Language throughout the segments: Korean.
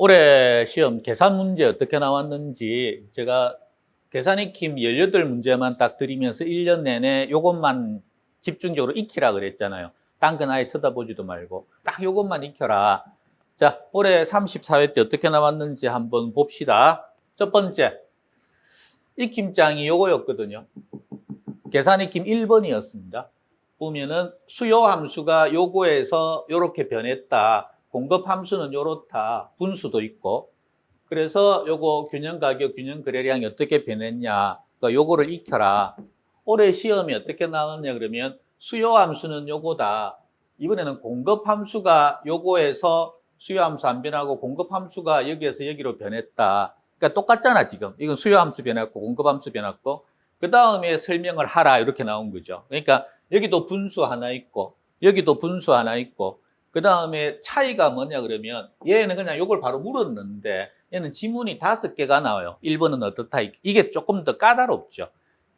올해 시험 계산 문제 어떻게 나왔는지 제가 계산 익힘 18문제만 딱 드리면서 1년 내내 요것만 집중적으로 익히라 그랬잖아요. 딴 건 아예 쳐다보지도 말고 딱 요것만 익혀라. 자, 올해 34회 때 어떻게 나왔는지 한번 봅시다. 첫 번째, 익힘장이 요거였거든요. 계산 익힘 1번이었습니다. 보면은 수요 함수가 요거에서 요렇게 변했다. 공급 함수는 요렇다. 분수도 있고. 그래서 요거 균형 가격, 균형 거래량이 어떻게 변했냐. 그러니까 요거를 익혀라. 올해 시험이 어떻게 나왔냐 그러면 수요 함수는 요거다. 이번에는 공급 함수가 요거에서 수요 함수 안 변하고 공급 함수가 여기에서 여기로 변했다. 그러니까 똑같잖아, 지금. 이건 수요 함수 변했고 공급 함수 변했고. 그 다음에 설명을 하라. 이렇게 나온 거죠. 그러니까 여기도 분수 하나 있고, 여기도 분수 하나 있고, 그 다음에 차이가 뭐냐 그러면 얘는 그냥 요걸 바로 물었는데 얘는 지문이 5개가 나와요. 1번은 어떻다. 이게 조금 더 까다롭죠.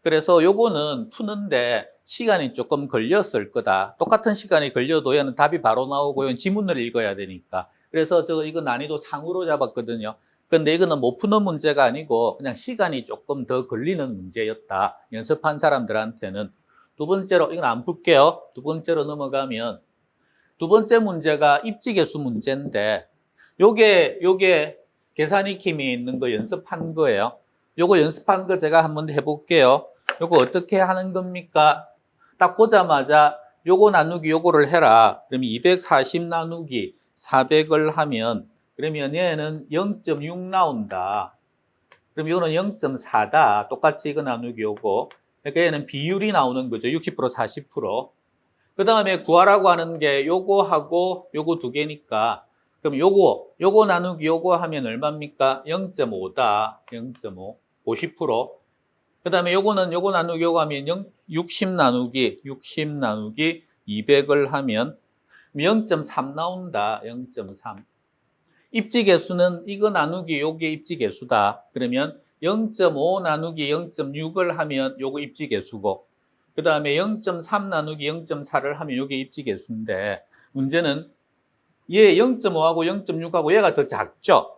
그래서 요거는 푸는데 시간이 조금 걸렸을 거다. 똑같은 시간이 걸려도 얘는 답이 바로 나오고 얘는 지문을 읽어야 되니까. 그래서 이거 난이도 상으로 잡았거든요. 근데 이거는 못 푸는 문제가 아니고 그냥 시간이 조금 더 걸리는 문제였다. 연습한 사람들한테는. 두 번째로, 이건 안 풀게요. 두 번째로 넘어가면 두 번째 문제가 입지계수 문제인데 요게 계산 익힘이 있는 거 연습한 거예요. 요거 연습한 거 제가 한번 해볼게요. 요거 어떻게 하는 겁니까? 딱 보자마자 요거 나누기 요거를 해라. 그러면 240 나누기 400을 하면 그러면 얘는 0.6 나온다. 그럼 이거는 0.4다. 똑같이 이거 나누기 요거. 그러니까 얘는 비율이 나오는 거죠. 60% 40%. 그 다음에 구하라고 하는 게 요거하고 요거 두 개니까 그럼 요거 나누기 요거 하면 얼마입니까? 0.5다. 0.5. 50%. 그 다음에 요거는 요거 나누기 요거 하면 60 나누기 200을 하면 0.3 나온다. 0.3. 입지계수는 이거 나누기 요게 입지계수다. 그러면 0.5 나누기 0.6을 하면 요거 입지계수고 그 다음에 0.3 나누기 0.4를 하면 요게 입지계수인데 문제는 얘 0.5하고 0.6하고 얘가 더 작죠?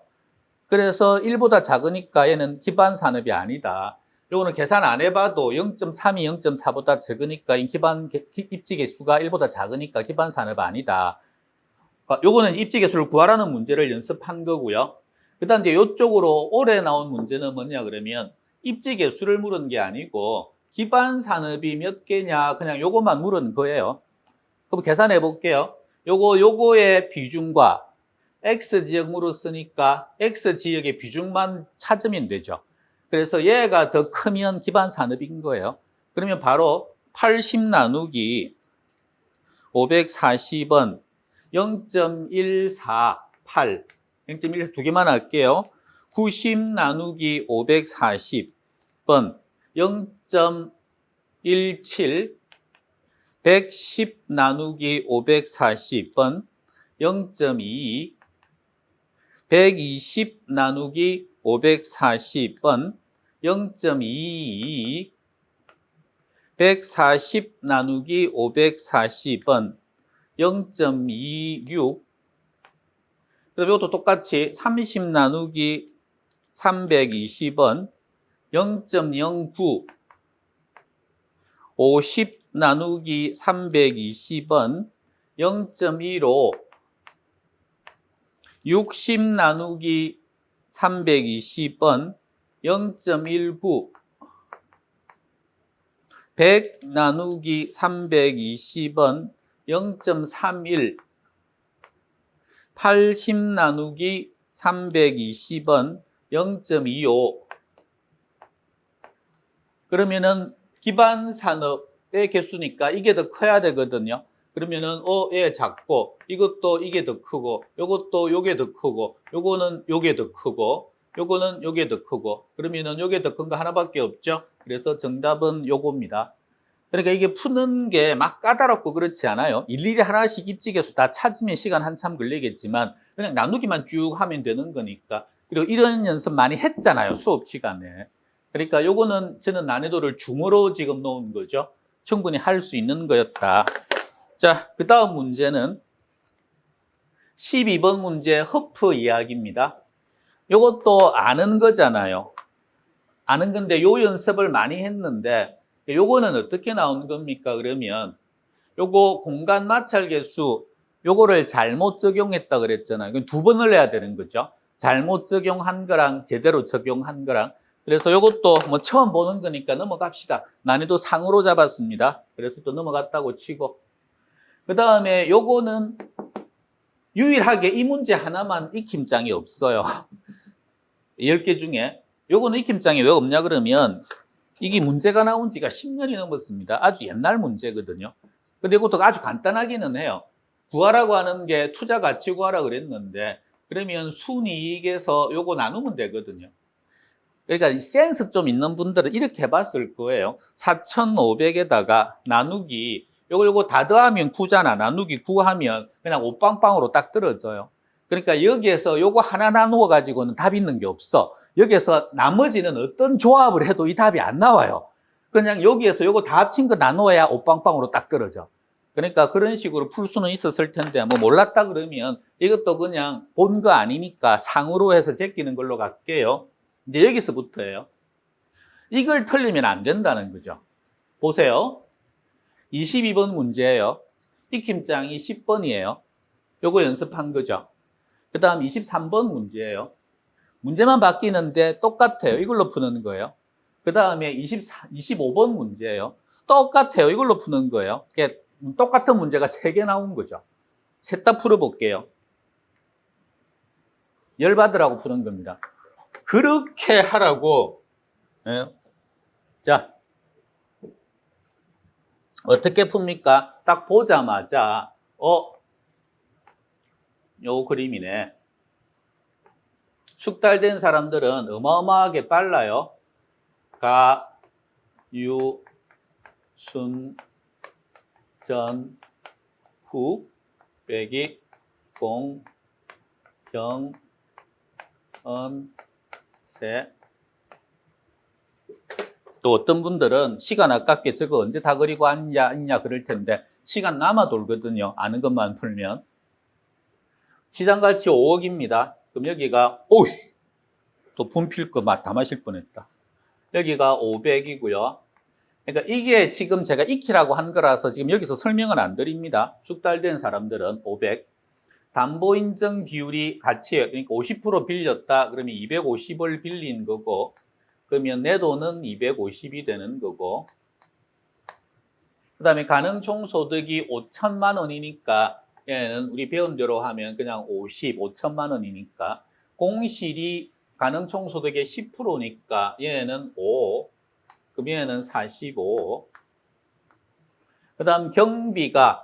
그래서 1보다 작으니까 얘는 기반 산업이 아니다. 요거는 계산 안 해봐도 0.3이 0.4보다 적으니까 입지계수가 1보다 작으니까 기반 산업 아니다. 요거는 입지계수를 구하라는 문제를 연습한 거고요. 그 다음 이제 요쪽으로 올해 나온 문제는 뭐냐 그러면 입지계수를 물은 게 아니고 기반 산업이 몇 개냐 그냥 요것만 물은 거예요. 그럼 계산해 볼게요. 요거의 비중과 X지역 물었으니까 X지역의 비중만 찾으면 되죠. 그래서 얘가 더 크면 기반 산업인 거예요. 그러면 바로 80 나누기 540은 0.148, 0.1 두 개만 할게요. 90 나누기 540은 0.17, 110 나누기 540은 0.22, 120 나누기 540은 0.22, 140 나누기 540은 0.26. 그다음에 이것도 똑같이 30 나누기 320은 0.09. 50 나누기 320은 0.15. 60 나누기 320은 0.19. 100 나누기 320은 0.31, 80 나누기 320은 0.25. 그러면은 기반 산업의 개수니까 이게 더 커야 되거든요. 그러면은 얘 작고 이것도 이게 더 크고 요것도 요게 더 크고 요거는 요게 더 크고 요거는 요게 더 크고 그러면은 요게 더 큰 거 하나밖에 없죠. 그래서 정답은 요겁니다. 그러니까 이게 푸는 게 막 까다롭고 그렇지 않아요. 일일이 하나씩 입지계수 다 찾으면 시간 한참 걸리겠지만 그냥 나누기만 쭉 하면 되는 거니까. 그리고 이런 연습 많이 했잖아요, 수업 시간에. 그러니까 요거는 저는 난이도를 중으로 지금 놓은 거죠. 충분히 할 수 있는 거였다. 자, 그 다음 문제는 12번 문제 허프 이야기입니다. 요것도 아는 거잖아요. 아는 건데 요 연습을 많이 했는데 요거는 어떻게 나오는 겁니까? 그러면 요거 공간 마찰계수 요거를 잘못 적용했다 그랬잖아요. 그럼 두 번을 해야 되는 거죠. 잘못 적용한 거랑 제대로 적용한 거랑. 그래서 요것도 뭐 처음 보는 거니까 넘어갑시다. 난이도 상으로 잡았습니다. 그래서 또 넘어갔다고 치고. 그 다음에 요거는 유일하게 이 문제 하나만 익힘장이 없어요. 10개 중에. 요거는 익힘장이 왜 없냐 그러면 이게 문제가 나온 지가 10년이 넘었습니다. 아주 옛날 문제거든요. 근데 이것도 아주 간단하기는 해요. 구하라고 하는 게 투자 가치 구하라 그랬는데 그러면 순이익에서 요거 나누면 되거든요. 그러니까 센스 좀 있는 분들은 이렇게 해봤을 거예요. 4,500에다가 나누기 요거 다 더하면 9잖아. 나누기 9하면 그냥 옷빵빵으로 딱 떨어져요. 그러니까 여기에서 요거 하나 나누어 가지고는 답 있는 게 없어. 여기에서 나머지는 어떤 조합을 해도 이 답이 안 나와요. 그냥 여기에서 요거 다 합친 거 나누어야 옷빵빵으로 딱 떨어져. 그러니까 그런 식으로 풀 수는 있었을 텐데 뭐 몰랐다 그러면 이것도 그냥 본 거 아니니까 상으로 해서 제끼는 걸로 갈게요. 이제 여기서부터예요. 이걸 틀리면 안 된다는 거죠. 보세요. 22번 문제예요. 익힘장이 10번이에요. 요거 연습한 거죠. 그 다음 23번 문제예요. 문제만 바뀌는데 똑같아요. 이걸로 푸는 거예요. 그 다음에 25번 문제예요. 똑같아요. 이걸로 푸는 거예요. 똑같은 문제가 3개 나온 거죠. 셋 다 풀어볼게요. 열받으라고 푸는 겁니다. 그렇게 하라고. 예. 자, 어떻게 풉니까? 딱 보자마자 요 그림이네. 숙달된 사람들은 어마어마하게 빨라요. 가, 유, 순, 전, 후, 빼기, 공, 경, 은, 세. 또 어떤 분들은 시간 아깝게 저거 언제 다 그리고 앉냐 그럴 텐데 시간 남아 돌거든요. 아는 것만 풀면. 시장가치 5억입니다. 그럼 여기가 오이 또 분필 거 다 마실 뻔했다. 여기가 500이고요. 그러니까 이게 지금 제가 익히라고 한 거라서 지금 여기서 설명은 안 드립니다. 숙달된 사람들은 500. 담보인정 비율이 같이에요. 그러니까 50% 빌렸다. 그러면 250을 빌린 거고 그러면 내 돈은 250이 되는 거고 그 다음에 가능총소득이 5천만 원이니까 얘는 우리 배운 대로 하면 그냥 5천만 원이니까 공실이 가능총소득의 10%니까 얘는 5, 그럼 얘는 45. 그 다음 경비가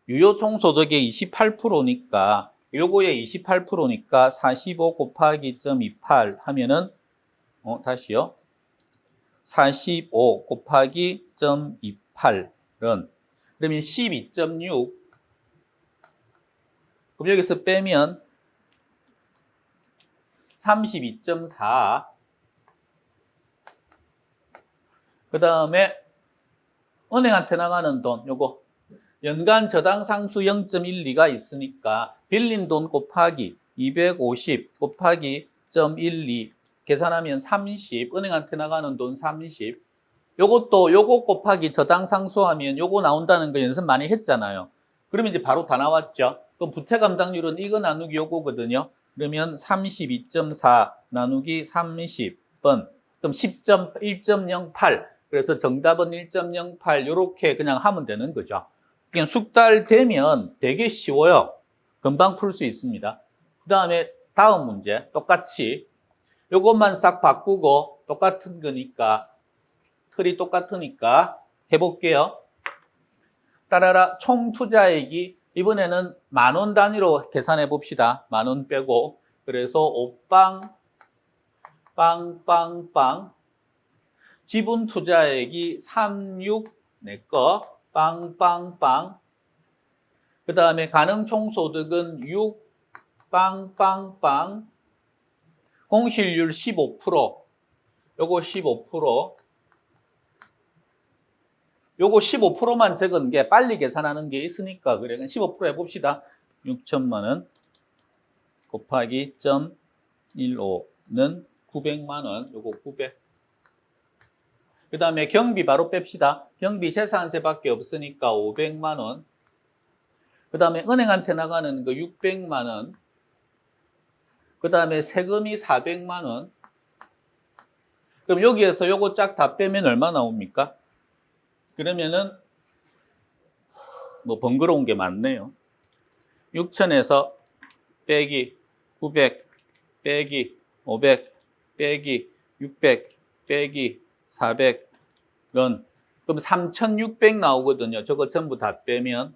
유효총소득의 28%니까 요거의 28%니까 45 곱하기 0.28 하면은 다시요. 45 곱하기 0.28은 그러면 12.6. 그럼 여기서 빼면 32.4. 그 다음에 은행한테 나가는 돈, 요거 연간 저당 상수 0.12가 있으니까 빌린 돈 곱하기 250 곱하기 0.12 계산하면 30, 은행한테 나가는 돈 30. 요것도 요거 곱하기 저당 상수하면 요거 나온다는 거 연습 많이 했잖아요. 그러면 이제 바로 다 나왔죠. 그럼 부채 감당률은 이거 나누기 요거거든요. 그러면 32.4 나누기 30번. 그럼 1.08. 그래서 정답은 1.08 요렇게 그냥 하면 되는 거죠. 그냥 숙달되면 되게 쉬워요. 금방 풀 수 있습니다. 그 다음에 다음 문제 똑같이 요것만 싹 바꾸고 똑같은 거니까 틀이 똑같으니까 해볼게요. 따라라 총 투자액이 이번에는 10,000원 단위로 계산해 봅시다. 10,000원 빼고 그래서 옷빵 빵빵빵 지분 투자액이 36 내꺼 빵빵빵 그 다음에 가능총소득은 6 빵빵빵 공실률 15% 요거 15% 요거 15%만 적은 게 빨리 계산하는 게 있으니까 그래 15% 해봅시다. 6천만 원 곱하기 0.15는 900만 원. 요거 900. 그 다음에 경비 바로 뺍시다. 경비 재산세밖에 없으니까 500만 원. 그 다음에 은행한테 나가는 거 600만 원. 그 다음에 세금이 400만 원. 그럼 여기에서 요거 쫙 다 빼면 얼마 나옵니까? 그러면은 뭐 번거로운 게 많네요. 6천에서 빼기 900 빼기 500 빼기 600 빼기 400은 그럼 3,600 나오거든요. 저거 전부 다 빼면.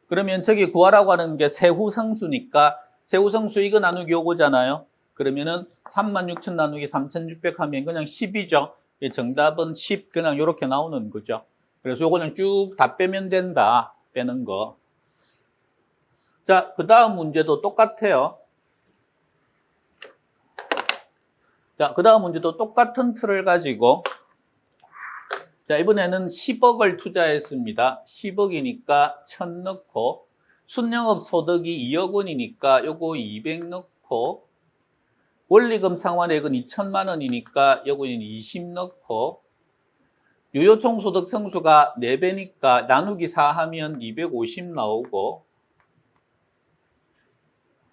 그러면 저기 구하라고 하는 게 세후성수니까 세후성수 이거 나누기 요거잖아요. 그러면은 36,000 나누기 3,600 하면 그냥 10이죠. 정답은 10 그냥 이렇게 나오는 거죠. 그래서 요거는 쭉 다 빼면 된다. 빼는 거. 자, 그 다음 문제도 똑같아요. 자, 그 다음 문제도 똑같은 틀을 가지고 자, 이번에는 10억을 투자했습니다. 10억이니까 1000 넣고 순영업 소득이 2억 원이니까 요거 200 넣고 원리금 상환액은 2천만 원이니까 요거는 20 넣고 유효총 소득 성수가 4배니까 나누기 4 하면 250 나오고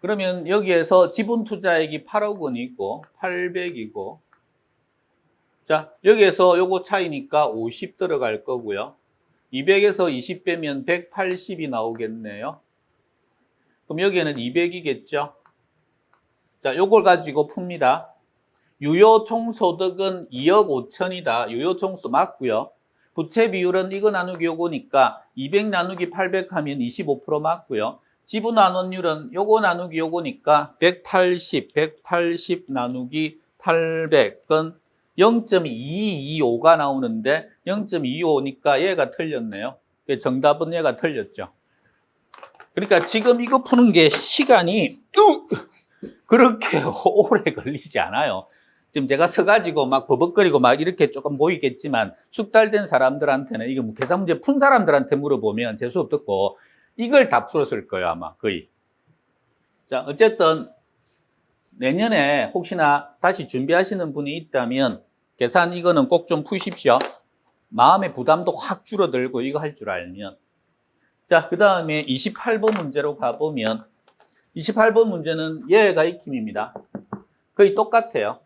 그러면 여기에서 지분 투자액이 8억 원이고 800이고 자, 여기에서 요거 차이니까 50 들어갈 거고요. 200에서 20 빼면 180이 나오겠네요. 그럼 여기에는 200이겠죠? 자, 요걸 가지고 풉니다. 유효 총소득은 2억 5천이다. 유효 총수 맞고요. 부채 비율은 이거 나누기 요거니까 200 나누기 800 하면 25% 맞고요. 지분 환원율은 요거 나누기 요거니까 180 나누기 800은 0.225가 나오는데 0.225니까 얘가 틀렸네요. 정답은 얘가 틀렸죠. 그러니까 지금 이거 푸는 게 시간이 그렇게 오래 걸리지 않아요. 지금 제가 서가지고 막 버벅거리고 막 이렇게 조금 보이겠지만 숙달된 사람들한테는 이게 뭐 계산 문제 푼 사람들한테 물어보면 재수 없고 이걸 다 풀었을 거예요, 아마 거의. 자, 어쨌든 내년에 혹시나 다시 준비하시는 분이 있다면 계산 이거는 꼭 좀 푸십시오. 마음의 부담도 확 줄어들고 이거 할 줄 알면. 자, 그 다음에 28번 문제로 가보면 28번 문제는 얘가 익힘입니다. 거의 똑같아요.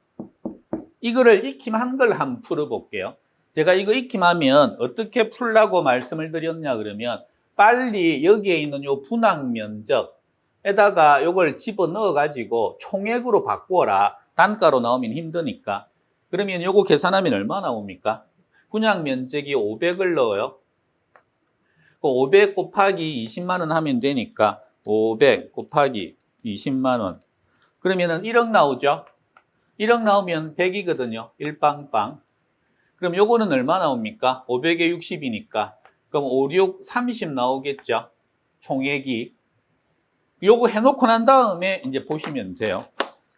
이거를 익힘한 걸 한번 풀어볼게요. 제가 이거 익힘하면 어떻게 풀라고 말씀을 드렸냐 그러면 빨리 여기에 있는 요 분할 면적에다가 요걸 집어넣어 가지고 총액으로 바꾸어라. 단가로 나오면 힘드니까. 그러면 요거 계산하면 얼마 나옵니까? 분양 면적이 500을 넣어요. 500 곱하기 20만 원 하면 되니까 500 곱하기 20만 원. 그러면은 1억 나오죠? 1억 나오면 100이거든요. 1빵빵. 그럼 요거는 얼마 나옵니까? 500에 60이니까. 그럼 5, 6, 30 나오겠죠? 총액이. 요거 해놓고 난 다음에 이제 보시면 돼요.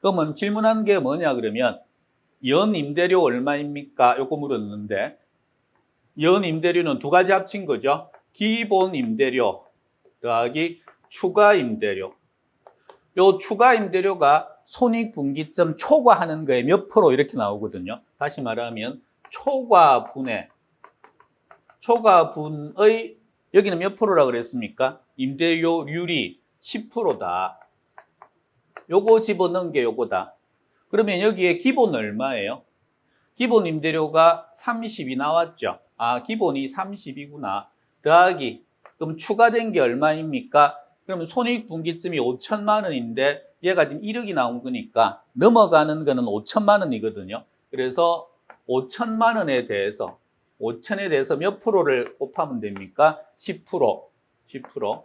그러면 질문한 게 뭐냐 그러면 연 임대료 얼마입니까? 요거 물었는데 연 임대료는 두 가지 합친 거죠. 기본 임대료 더하기 추가 임대료. 요 추가 임대료가 손익분기점 초과하는 거에 몇 프로 이렇게 나오거든요. 다시 말하면 초과분의 여기는 몇 프로라고 그랬습니까? 임대료율이 10%다. 요거 집어넣은 게 요거다. 그러면 여기에 기본 얼마예요? 기본 임대료가 30이 나왔죠. 아, 기본이 30이구나. 더하기 그럼 추가된 게 얼마입니까? 그러면 손익분기점이 5천만 원인데 얘가 지금 1억이 나온 거니까 넘어가는 거는 5천만 원이거든요. 그래서 5천만 원에 대해서 5천에 대해서 몇 프로를 곱하면 됩니까? 10%. 10%.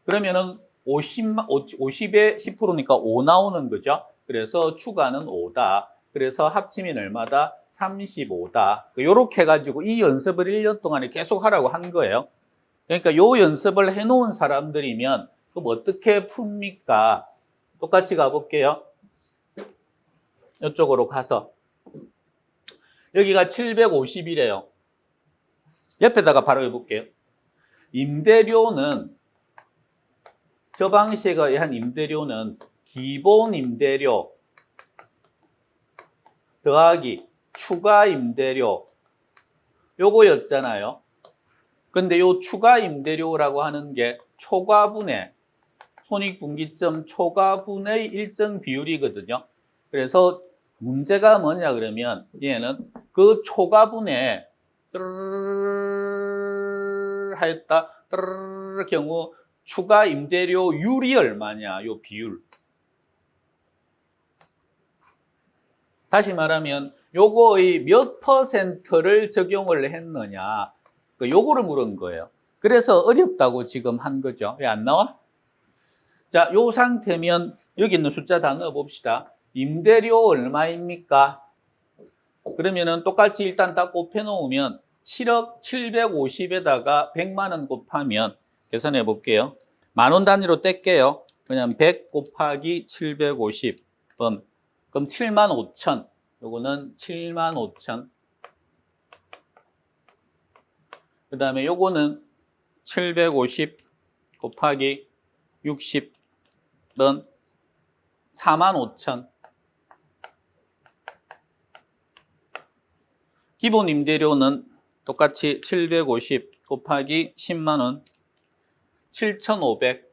그러면은 50에 10%니까 5 나오는 거죠. 그래서 추가는 5다. 그래서 합치면 얼마다? 35다. 이렇게 해가지고 이 연습을 1년 동안에 계속 하라고 한 거예요. 그러니까 요 연습을 해놓은 사람들이면 그럼 어떻게 풉니까? 똑같이 가볼게요. 이쪽으로 가서 여기가 750이래요. 옆에다가 바로 해볼게요. 임대료는 저 방식에 의한 임대료는 기본 임대료 더하기 추가 임대료 요거였잖아요. 근데 요 추가 임대료라고 하는 게 초과분의 손익분기점 초과분의 일정 비율이거든요. 그래서 문제가 뭐냐 그러면 얘는 그 초과분의 하였다 경우 추가 임대료율이 얼마냐 요 비율. 다시 말하면 요거의 몇 퍼센트를 적용을 했느냐 요거를 물은 거예요. 그래서 어렵다고 지금 한 거죠. 왜 안 나와? 자, 요 상태면 여기 있는 숫자 다 넣어 봅시다. 임대료 얼마입니까? 그러면은 똑같이 일단 다 곱해 놓으면 7억 750에다가 100만 원 곱하면 계산해 볼게요. 만 원 단위로 뗄게요. 그냥 100 곱하기 750번. 그럼 7만 5천. 요거는 7만 5천. 그 다음에 요거는 750 곱하기 60번 4만 5천. 기본 임대료는 똑같이 750 곱하기 10만 원 7,500.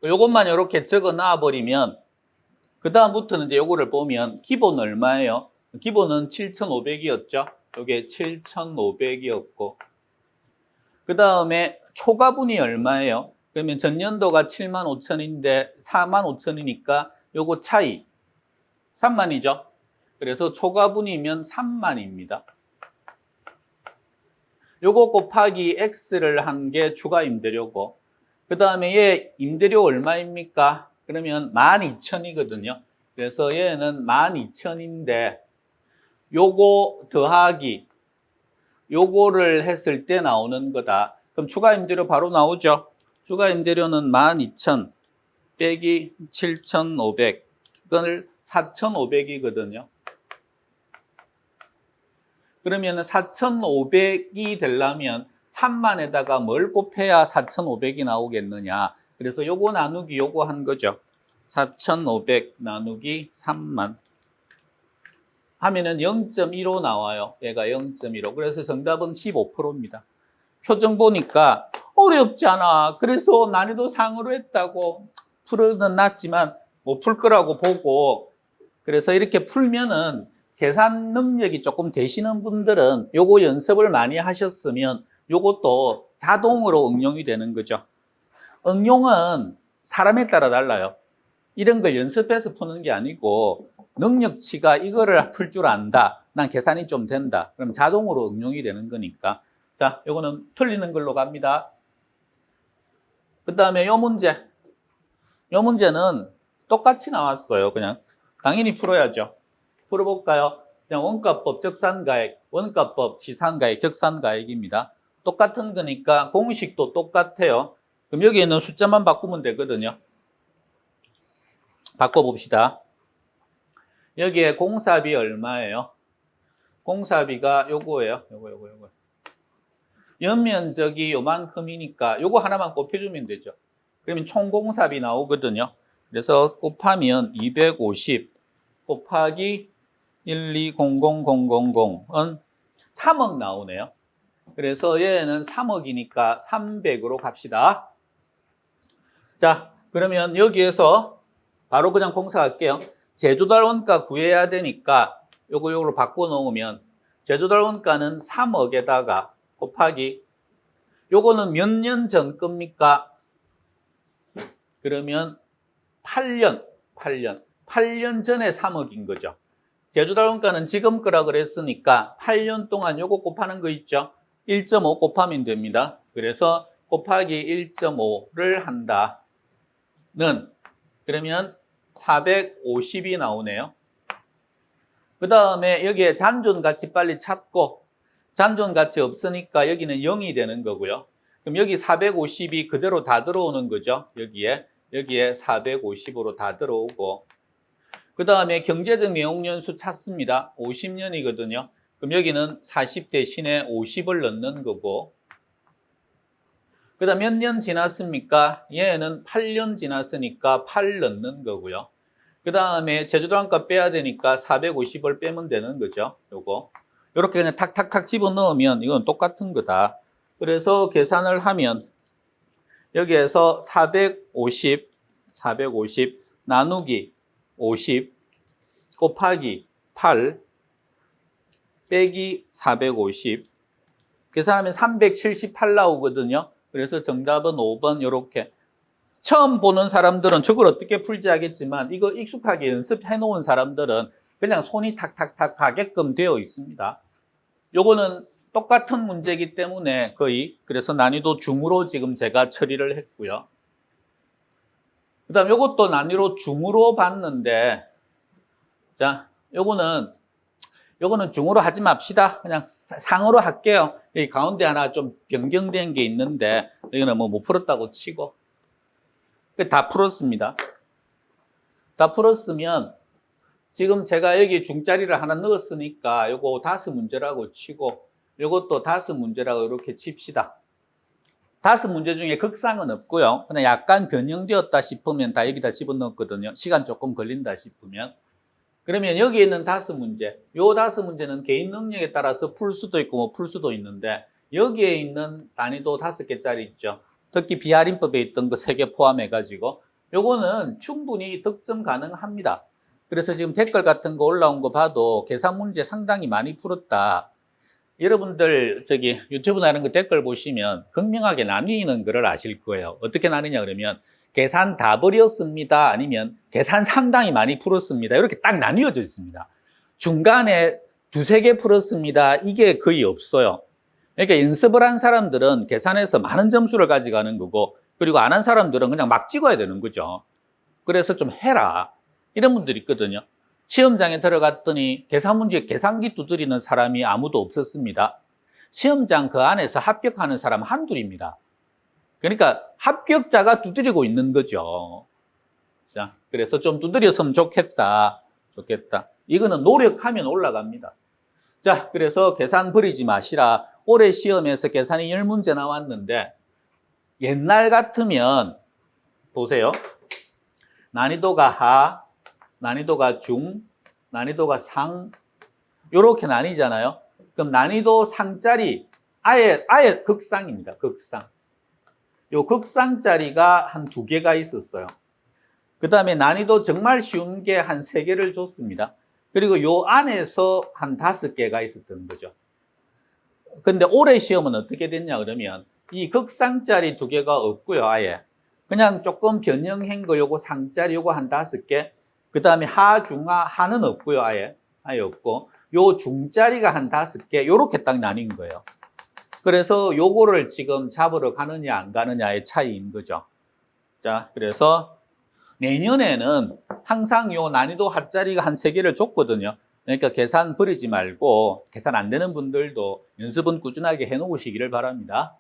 요것만 이렇게 적어 놔 버리면 그 다음부터는 이제 요거를 보면 기본 얼마예요? 기본은 7,500이었죠. 요게 7,500이었고 그 다음에 초과분이 얼마예요? 그러면 전년도가 7만 5천인데 4만 5천이니까 요거 차이 3만이죠. 그래서 초과분이면 3만입니다. 요거 곱하기 X를 한 게 추가 임대료고 그 다음에 얘 임대료 얼마입니까? 그러면 12,000이거든요. 그래서 얘는 12,000인데 요거 더하기 요거를 했을 때 나오는 거다. 그럼 추가 임대료 바로 나오죠. 추가 임대료는 12,000 빼기 7,500 그걸 4,500이거든요. 그러면 4,500이 되려면 3만에다가 뭘 곱해야 4,500이 나오겠느냐. 그래서 요거 나누기 요거 한 거죠. 4,500 나누기 3만 하면은 0.15 나와요. 얘가 0.15. 그래서 정답은 15%입니다. 표정 보니까 어렵지 않아. 그래서 난이도 상으로 했다고 풀어는 놨지만 못 풀 거라고 보고 그래서 이렇게 풀면은 계산 능력이 조금 되시는 분들은 요거 연습을 많이 하셨으면 요것도 자동으로 응용이 되는 거죠. 응용은 사람에 따라 달라요. 이런 걸 연습해서 푸는 게 아니고 능력치가 이거를 풀 줄 안다. 난 계산이 좀 된다. 그럼 자동으로 응용이 되는 거니까. 자, 요거는 틀리는 걸로 갑니다. 그 다음에 요 문제. 요 문제는 똑같이 나왔어요. 그냥 당연히 풀어야죠. 풀어볼까요? 그냥 원가법 적산가액, 원가법 시산가액, 적산가액입니다. 똑같은 거니까 공식도 똑같아요. 그럼 여기 있는 숫자만 바꾸면 되거든요. 바꿔봅시다. 여기에 공사비 얼마예요? 공사비가 요거예요. 요거. 연면적이 요만큼이니까 요거 하나만 곱해주면 되죠. 그러면 총 공사비 나오거든요. 그래서 곱하면 250 곱하기 1200000은 3억 나오네요. 그래서 얘는 3억이니까 300으로 갑시다. 자, 그러면 여기에서 바로 그냥 공사할게요. 제조달 원가 구해야 되니까 요걸로 바꿔놓으면 제조달 원가는 3억에다가 곱하기 요거는 몇 년 전 겁니까? 그러면 8년 전에 3억인 거죠. 제조달 원가는 지금 거라 그랬으니까 8년 동안 요거 곱하는 거 있죠? 1.5 곱하면 됩니다. 그래서 곱하기 1.5를 한다는 그러면 450이 나오네요. 그 다음에 여기에 잔존가치 빨리 찾고 잔존가치 없으니까 여기는 0이 되는 거고요. 그럼 여기 450이 그대로 다 들어오는 거죠. 여기에 450으로 다 들어오고 그 다음에 경제적 내용연수 찾습니다. 50년이거든요. 그럼 여기는 40 대신에 50을 넣는 거고 그 다음 몇 년 지났습니까? 얘는 8년 지났으니까 8 넣는 거고요. 그 다음에 제주도 한가 빼야 되니까 450을 빼면 되는 거죠. 요거. 요렇게 그냥 탁탁탁 집어넣으면 이건 똑같은 거다. 그래서 계산을 하면 여기에서 450 나누기 50 곱하기 8 빼기 450 계산하면 378 나오거든요. 그래서 정답은 5번 이렇게. 처음 보는 사람들은 저걸 어떻게 풀지 하겠지만 이거 익숙하게 연습해 놓은 사람들은 그냥 손이 탁탁탁 가게끔 되어 있습니다. 요거는 똑같은 문제이기 때문에 거의 그래서 난이도 중으로 지금 제가 처리를 했고요. 그 다음 요것도 난이도 중으로 봤는데 자 요거는 중으로 하지 맙시다. 그냥 상으로 할게요. 여기 가운데 하나 좀 변경된 게 있는데 여기는 뭐 못 풀었다고 치고 다 풀었습니다. 다 풀었으면 지금 제가 여기 중짜리를 하나 넣었으니까 요거 5문제라고 치고 요것도 5문제라고 이렇게 칩시다. 5문제 중에 극상은 없고요. 그냥 약간 변형되었다 싶으면 다 여기다 집어넣었거든요. 시간 조금 걸린다 싶으면. 그러면 여기 있는 5문제, 요 5문제는 개인 능력에 따라서 풀 수도 있고 뭐 풀 수도 있는데 여기에 있는 난이도 5개짜리 있죠. 특히 비할인법에 있던 거 3개 포함해가지고 요거는 충분히 득점 가능합니다. 그래서 지금 댓글 같은 거 올라온 거 봐도 계산 문제 상당히 많이 풀었다. 여러분들 저기 유튜브나 이런 거 댓글 보시면 극명하게 나뉘는 거를 아실 거예요. 어떻게 나뉘냐 그러면 계산 다 버렸습니다. 아니면 계산 상당히 많이 풀었습니다. 이렇게 딱 나뉘어져 있습니다. 중간에 2-3개 풀었습니다. 이게 거의 없어요. 그러니까 연습을 한 사람들은 계산해서 많은 점수를 가져가는 거고 그리고 안 한 사람들은 그냥 막 찍어야 되는 거죠. 그래서 좀 해라. 이런 분들이 있거든요. 시험장에 들어갔더니 계산 문제 계산기 두드리는 사람이 아무도 없었습니다. 시험장 그 안에서 합격하는 사람 한둘입니다. 그러니까 합격자가 두드리고 있는 거죠. 자, 그래서 좀 두드렸으면 좋겠다. 이거는 노력하면 올라갑니다. 자, 그래서 계산 버리지 마시라. 올해 시험에서 계산이 10문제 나왔는데 옛날 같으면 보세요. 난이도가 하, 난이도가 중, 난이도가 상 이렇게 나뉘잖아요. 그럼 난이도 상짜리 아예 극상입니다. 극상. 요 극상짜리가 한 2개가 있었어요. 그 다음에 난이도 정말 쉬운 게 한 3개를 줬습니다. 그리고 요 안에서 한 5개가 있었던 거죠. 근데 올해 시험은 어떻게 됐냐 그러면 이 극상짜리 2개가 없고요. 아예 그냥 조금 변형한 거 요거 상짜리 요거 한 5개 그 다음에 하, 중하, 하는 없고요. 아예 없고 요 중짜리가 한 5개 요렇게 딱 나뉜 거예요. 그래서 요거를 지금 잡으러 가느냐 안 가느냐의 차이인 거죠. 자, 그래서 내년에는 항상 요 난이도 하짜리가 한 3개를 줬거든요. 그러니까 계산 버리지 말고 계산 안 되는 분들도 연습은 꾸준하게 해 놓으시기를 바랍니다.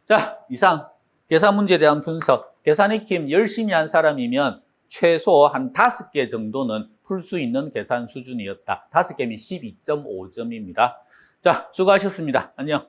자, 이상 계산 문제에 대한 분석. 계산 익힘 열심히 한 사람이면 최소 한 5개 정도는 풀 수 있는 계산 수준이었다. 5개면 12.5점입니다. 자, 수고하셨습니다. 안녕.